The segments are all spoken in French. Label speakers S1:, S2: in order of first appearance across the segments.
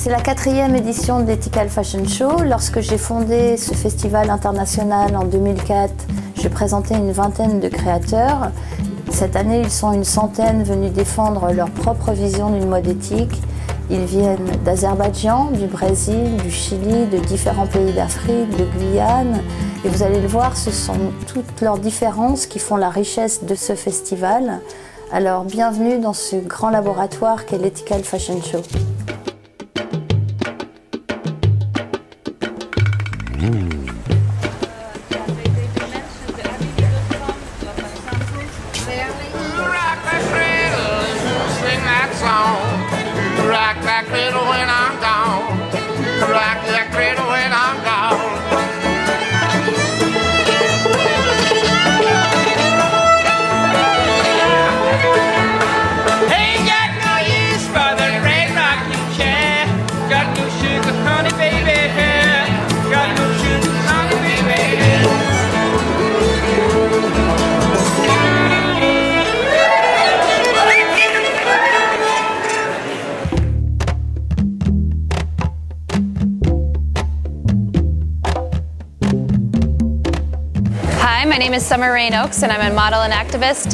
S1: C'est la 4e édition de l'Ethical Fashion Show. Lorsque j'ai fondé ce festival international en 2004, j'ai présenté une vingtaine de créateurs. Cette année, ils sont une centaine venus défendre leur propre vision d'une mode éthique. Ils viennent d'Azerbaïdjan, du Brésil, du Chili, de différents pays d'Afrique, de Guyane. Et vous allez le voir, ce sont toutes leurs différences qui font la richesse de ce festival. Alors, bienvenue dans ce grand laboratoire qu'est l'Ethical Fashion Show.
S2: Rock that cradle when I'm gone. Rock that cradle when I'm gone. Ain't got no use for the red rocking chair. Got no sugar, honey, baby. Got no sugar, honey, baby.
S3: Hi, my name is Summer Rain Oaks and I'm a model and activist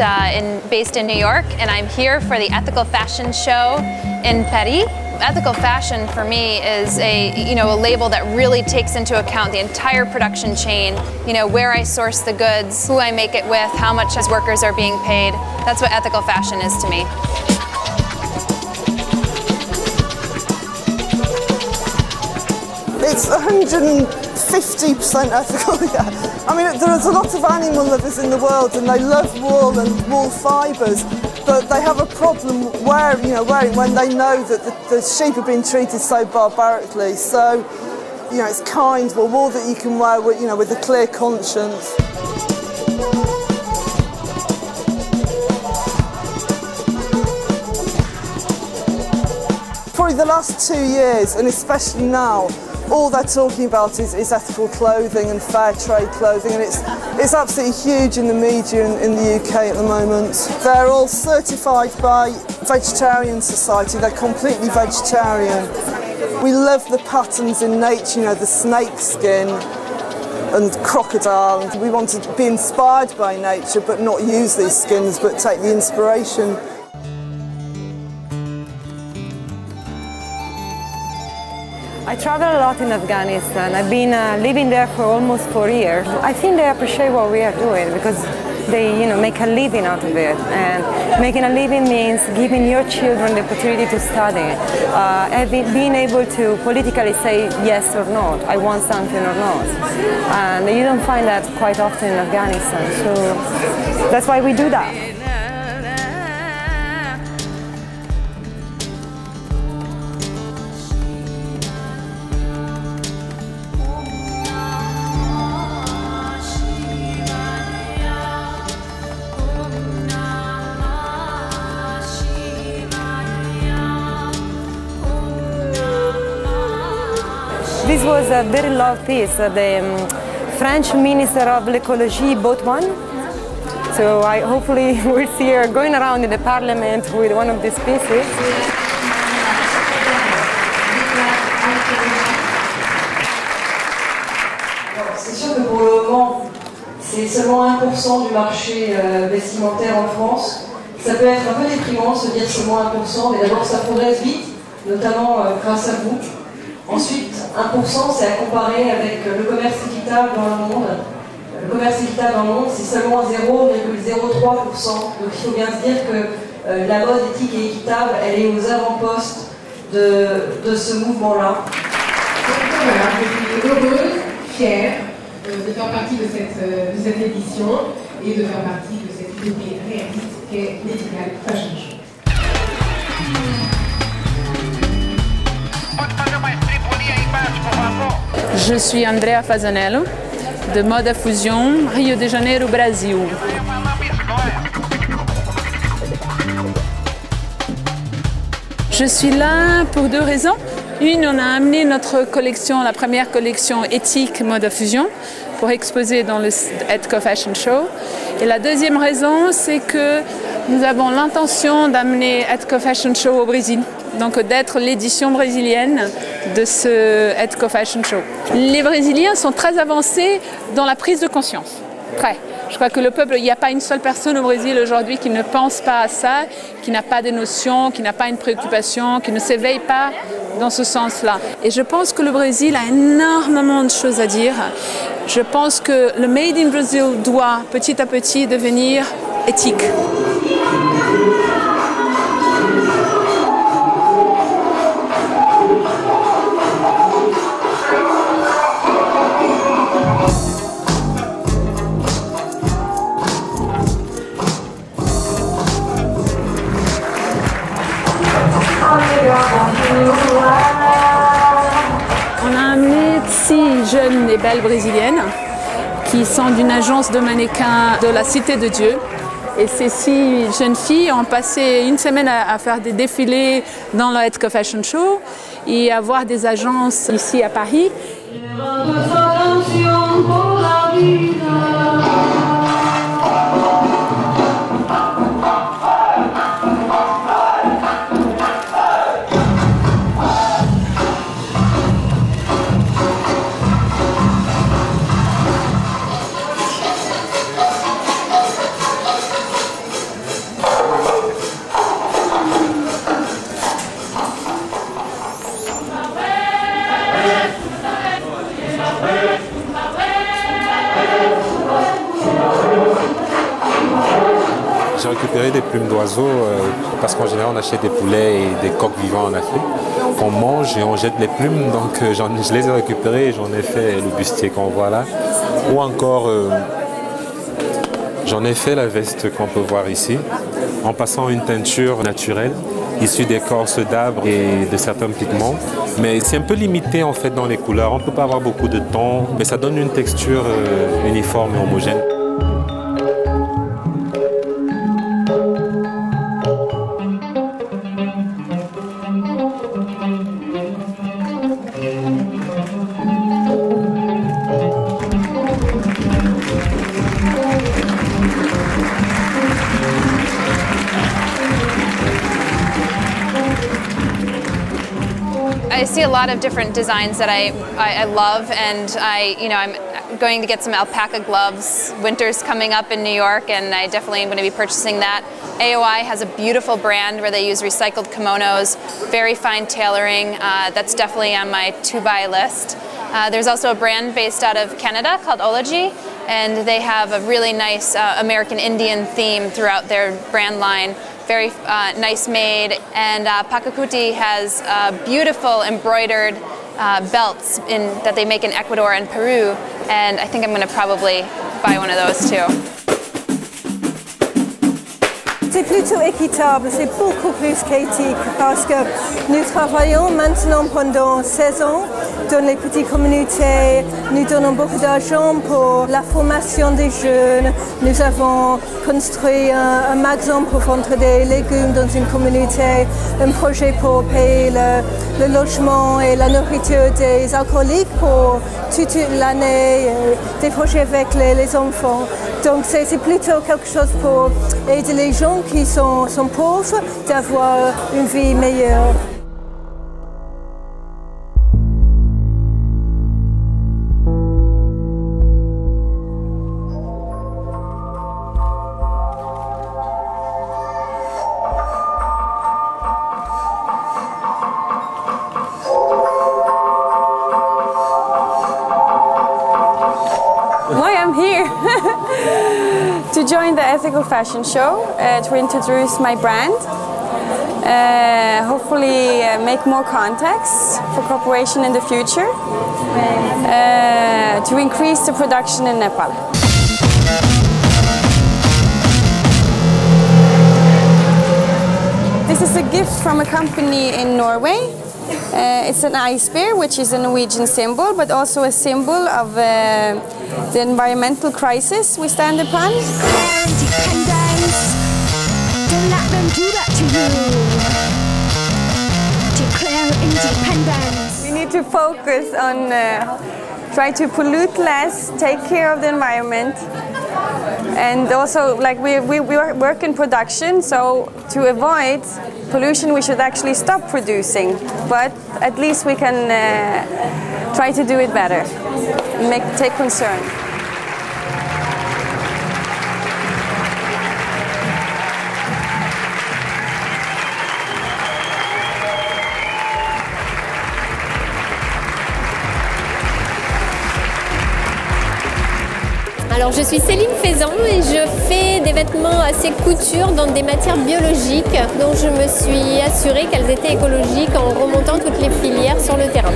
S3: based in New York, and I'm here for the Ethical Fashion Show in Paris. Ethical fashion for me is a label that really takes into account the entire production chain, where I source the goods, who I make it with, how much as workers are being paid. That's what ethical fashion is to me.
S4: It's 150% ethical, yeah. I mean, there's a lot of animal lovers in the world and they love wool and wool fibres, but they have a problem wearing when they know that the sheep are being treated so barbarically. So, it's kind wool that you can wear with a clear conscience. Probably the last 2 years, and especially now, all they're talking about is ethical clothing and fair trade clothing, and it's absolutely huge in the media in the UK at the moment. They're all certified by Vegetarian Society, they're completely vegetarian. We love the patterns in nature, the snake skin and crocodile. We want to be inspired by nature but not use these skins but take the inspiration.
S5: I travel a lot in Afghanistan. I've been living there for almost 4 years. I think they appreciate what we are doing because they, make a living out of it. And making a living means giving your children the opportunity to study, being able to politically say yes or not, I want something or not. And you don't find that quite often in Afghanistan. So that's why we do that. This was a very loved piece. The French Minister of l'Écologie bought one. So I hopefully will see her going around in the parliament with one of these pieces.
S6: C'est sûr que pour le moment, c'est seulement 1% du marché vestimentaire en France. Ça peut être un peu déprimant de se dire seulement 1%, mais d'abord ça progresse vite, notamment grâce à vous. Ensuite, 1%, c'est à comparer avec le commerce équitable dans le monde. Le commerce équitable dans le monde, c'est seulement 0,03%. Donc il faut bien se dire que la mode éthique et équitable, elle est aux avant-postes de ce mouvement-là.
S7: Voilà, je suis heureuse, fière de faire partie de cette édition et de faire partie de cette utopie réaliste qu'est l'Ethical Fashion Show.
S8: Je suis Andrea Fasanello, de Moda Fusion, Rio de Janeiro, Brésil. Je suis là pour 2 raisons. Une, on a amené notre collection, la première collection éthique Moda Fusion, pour exposer dans le Ethical Fashion Show. Et la deuxième raison, c'est que nous avons l'intention d'amener Ethical Fashion Show au Brésil. donc d'être l'édition brésilienne de ce Ethical Fashion Show. Les Brésiliens sont très avancés dans la prise de conscience. Très. Je crois que le peuple, il n'y a pas une seule personne au Brésil aujourd'hui qui ne pense pas à ça, qui n'a pas des notions, qui n'a pas une préoccupation, qui ne s'éveille pas dans ce sens-là. Et je pense que le Brésil a énormément de choses à dire. Je pense que le Made in Brazil doit petit à petit devenir éthique. On a amené 6 jeunes et belles brésiliennes qui sont d'une agence de mannequins de la Cité de Dieu. Et ces 6 jeunes filles ont passé une semaine à faire des défilés dans le Ethical Fashion Show et à voir des agences ici à Paris.
S9: J'ai récupéré des plumes d'oiseaux parce qu'en général on achète des poulets et des coqs vivants en Afrique. On mange et on jette les plumes, donc je les ai récupérées et j'en ai fait le bustier qu'on voit là. Ou encore j'en ai fait la veste qu'on peut voir ici en passant une teinture naturelle issue d'écorce d'arbres et de certains pigments. Mais c'est un peu limité en fait dans les couleurs, on ne peut pas avoir beaucoup de tons, mais ça donne une texture uniforme et homogène.
S3: I see a lot of different designs that I love, and I'm going to get some alpaca gloves. Winter's coming up in New York, and I definitely am going to be purchasing that. AOI has a beautiful brand where they use recycled kimonos, very fine tailoring. That's definitely on my to-buy list. There's also a brand based out of Canada called Ology, and they have a really nice American Indian theme throughout their brand line. Very nice made, and Pachacuti has beautiful embroidered belts that they make in Ecuador and Peru, and I think I'm going to probably buy one of those too.
S5: C'est plutôt équitable, c'est beaucoup plus qu'éthique parce que nous travaillons maintenant pendant 16 ans dans les petites communautés. Nous donnons beaucoup d'argent pour la formation des jeunes. Nous avons construit un magasin pour vendre des légumes dans une communauté, un projet pour payer le logement et la nourriture des alcooliques pour toute l'année, des projets avec les enfants. Donc c'est plutôt quelque chose pour aider les gens qui sont pauvres d'avoir une vie meilleure.
S10: Why I'm here to join the Ethical Fashion Show, to introduce my brand, hopefully make more contacts for cooperation in the future, to increase the production in Nepal. This is a gift from a company in Norway. It's an ice bear, which is a Norwegian symbol, but also a symbol of the environmental crisis we stand upon.
S11: Declare independence. Don't let them do that to you. Declare independence.
S10: We need to focus on try to pollute less, take care of the environment, And also, like we work in production, so to avoid pollution, we should actually stop producing. But at least we can try to do it better and take concern.
S12: Alors je suis Céline Faisan et je fais des vêtements assez couture dans des matières biologiques dont je me suis assurée qu'elles étaient écologiques en remontant toutes les filières sur le terrain.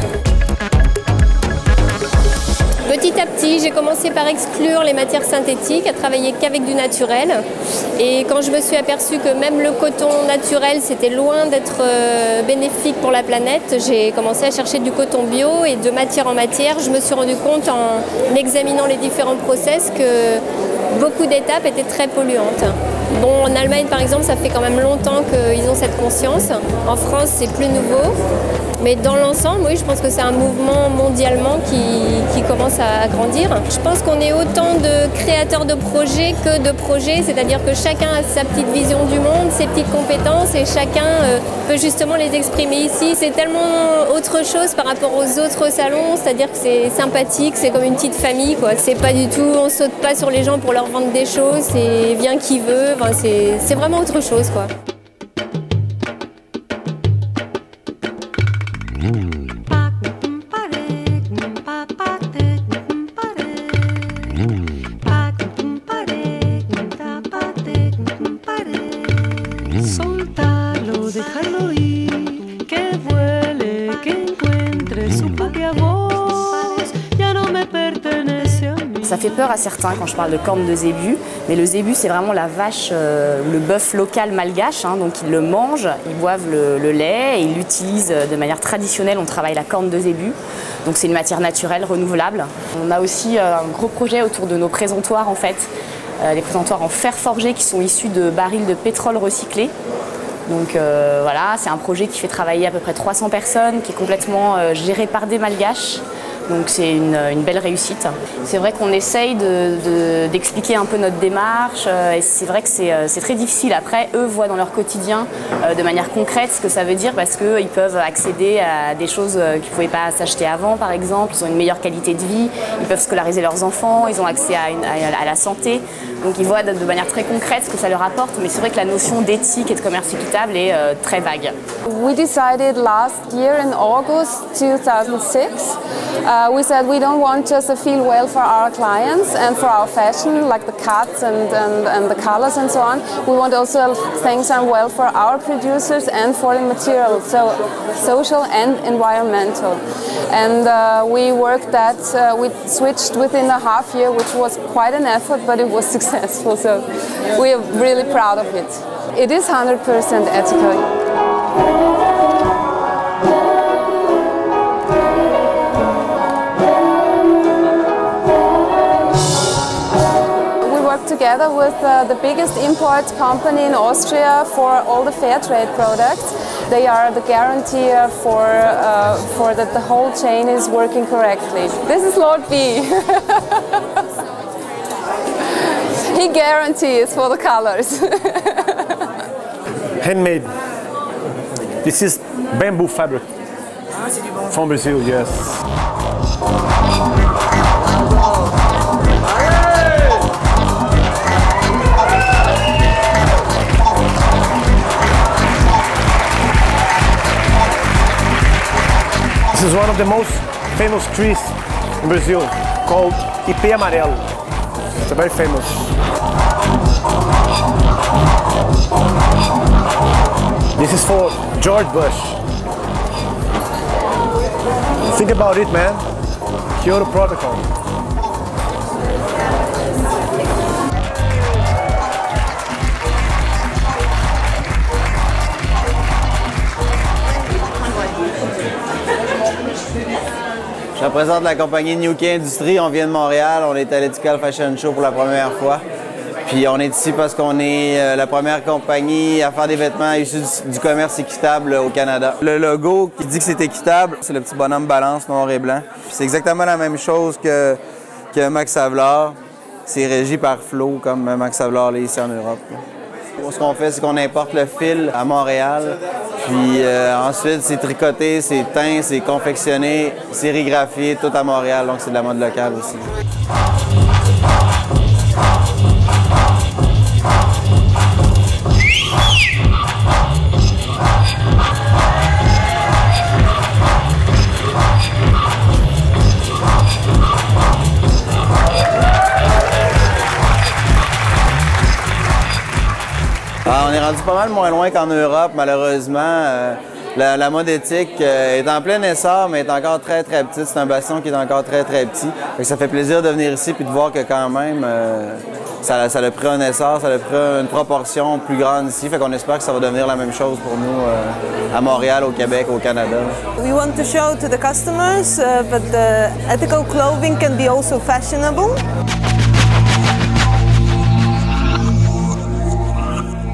S12: Petit à petit, j'ai commencé par exclure les matières synthétiques, à travailler qu'avec du naturel. Et quand je me suis aperçue que même le coton naturel, c'était loin d'être bénéfique pour la planète, j'ai commencé à chercher du coton bio et de matière en matière. Je me suis rendu compte en examinant les différents process que beaucoup d'étapes étaient très polluantes. Bon, en Allemagne, par exemple, ça fait quand même longtemps qu'ils ont cette conscience. En France, c'est plus nouveau. Mais dans l'ensemble, oui, je pense que c'est un mouvement mondialement qui commence à grandir. Je pense qu'on est autant de créateurs de projets que de projets, c'est-à-dire que chacun a sa petite vision du monde, ses petites compétences et chacun peut justement les exprimer ici. C'est tellement autre chose par rapport aux autres salons, c'est-à-dire que c'est sympathique, c'est comme une petite famille, quoi. C'est pas du tout, on saute pas sur les gens pour leur vendre des choses, c'est vient qui veut, enfin, c'est vraiment autre chose, quoi.
S13: Ça fait peur à certains quand je parle de corne de zébu, mais le zébu c'est vraiment la vache, le bœuf local malgache, hein, donc ils le mangent, ils boivent le lait et ils l'utilisent de manière traditionnelle, on travaille la corne de zébu, donc c'est une matière naturelle, renouvelable. On a aussi un gros projet autour de nos présentoirs en fait, les présentoirs en fer forgé qui sont issus de barils de pétrole recyclés. Donc voilà, c'est un projet qui fait travailler à peu près 300 personnes, qui est complètement géré par des malgaches. Donc c'est une belle réussite. C'est vrai qu'on essaye d'expliquer un peu notre démarche et c'est vrai que c'est très difficile. Après, eux voient dans leur quotidien de manière concrète ce que ça veut dire parce qu'ils peuvent accéder à des choses qu'ils ne pouvaient pas s'acheter avant par exemple. Ils ont une meilleure qualité de vie, ils peuvent scolariser leurs enfants, ils ont accès à la santé. Donc ils voient de manière très concrète ce que ça leur apporte. Mais c'est vrai que la notion d'éthique et de commerce équitable est très vague.
S10: We decided last year in August 2006 we said we don't want just to feel well for our clients and for our fashion, like the cuts and the colors and so on. We want also things are well for our producers and for the material, so social and environmental. And we worked that, we switched within a half year, which was quite an effort, but it was successful, so we are really proud of it. It is 100% ethical. Together with the biggest import company in Austria for all the fair trade products. They are the guarantee for that the whole chain is working correctly. This is Lord B. He guarantees for the colors.
S14: Handmade. This is bamboo fabric from Brazil, yes. This is one of the most famous trees in Brazil, called Ipê Amarelo. It's very famous. This is for George Bush. Think about it, man. Kyoto Protocol.
S15: Je représente la compagnie New Key Industries. On vient de Montréal. On est à l'Ethical Fashion Show pour la première fois. Puis on est ici parce qu'on est la première compagnie à faire des vêtements issus du commerce équitable au Canada. Le logo qui dit que c'est équitable, c'est le petit bonhomme balance noir et blanc. C'est exactement la même chose que Max Havelaar. c'est régi par flot, comme Max Havelaar l'est ici en Europe. Ce qu'on fait, c'est qu'on importe le fil à Montréal, puis ensuite c'est tricoté, c'est teint, c'est confectionné, sérigraphié, tout à Montréal, donc c'est de la mode locale aussi. On est rendu pas mal moins loin qu'en Europe, malheureusement. La mode éthique est en plein essor, mais est encore très petite. C'est un bastion qui est encore très petit. Ça fait plaisir de venir ici et de voir que quand même, ça a pris un essor, ça a pris une proportion plus grande ici. Fait qu'on espère que ça va devenir la même chose pour nous à Montréal, au Québec, au Canada.
S4: We want to show to the customers that the ethical clothing can be also fashionable.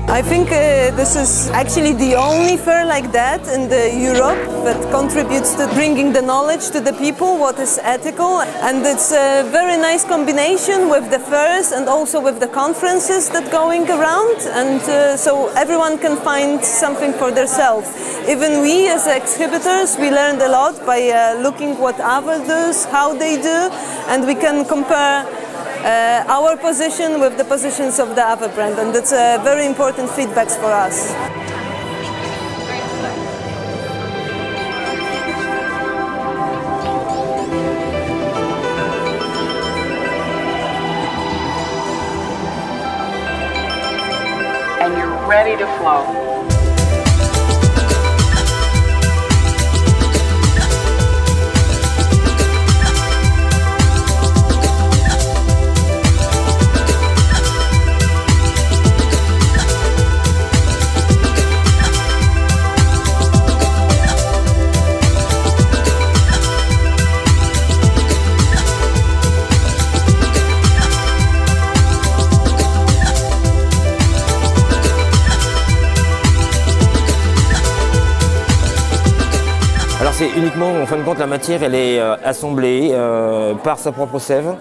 S4: I think this is actually the only fair like that in Europe that contributes to bringing the knowledge to the people what is ethical, and it's a very nice combination with the fairs and also with the conferences that going around, and so everyone can find something for themselves. Even we as exhibitors, we learned a lot by looking what others do, how they do, and we can compare our position with the positions of the other brand, and that's very important feedbacks for us.
S16: And you're ready to flow.
S17: Alors c'est uniquement, en fin de compte, la matière elle est assemblée par sa propre sève.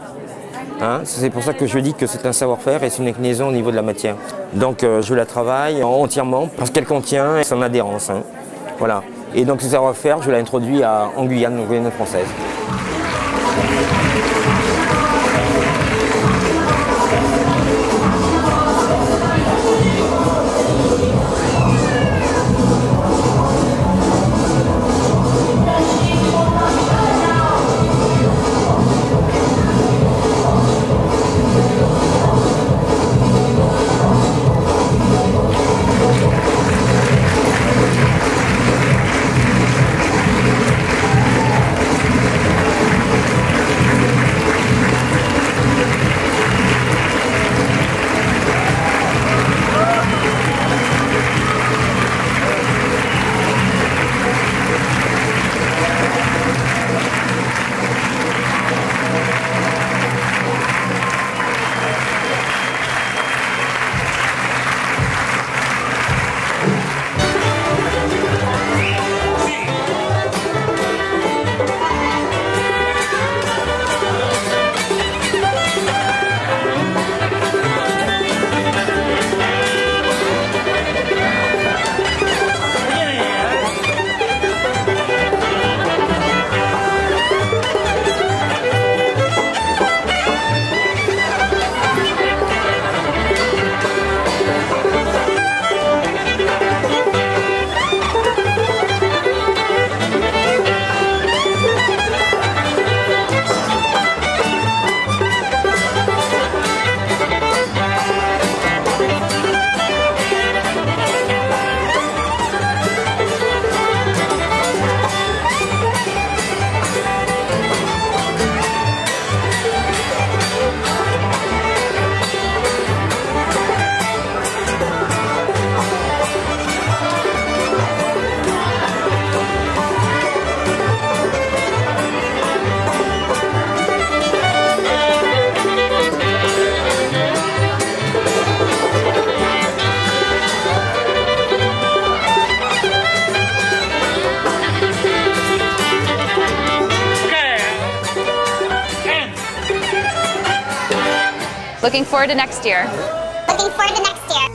S17: Hein, c'est pour ça que je dis que c'est un savoir-faire et c'est une inclinaison au niveau de la matière. Donc je la travaille entièrement parce qu'elle contient son adhérence. Hein, voilà. Et donc ce savoir-faire, je l'ai introduit en Guyane, en Guyane française.
S3: Looking forward to next year.
S18: Looking forward to next year.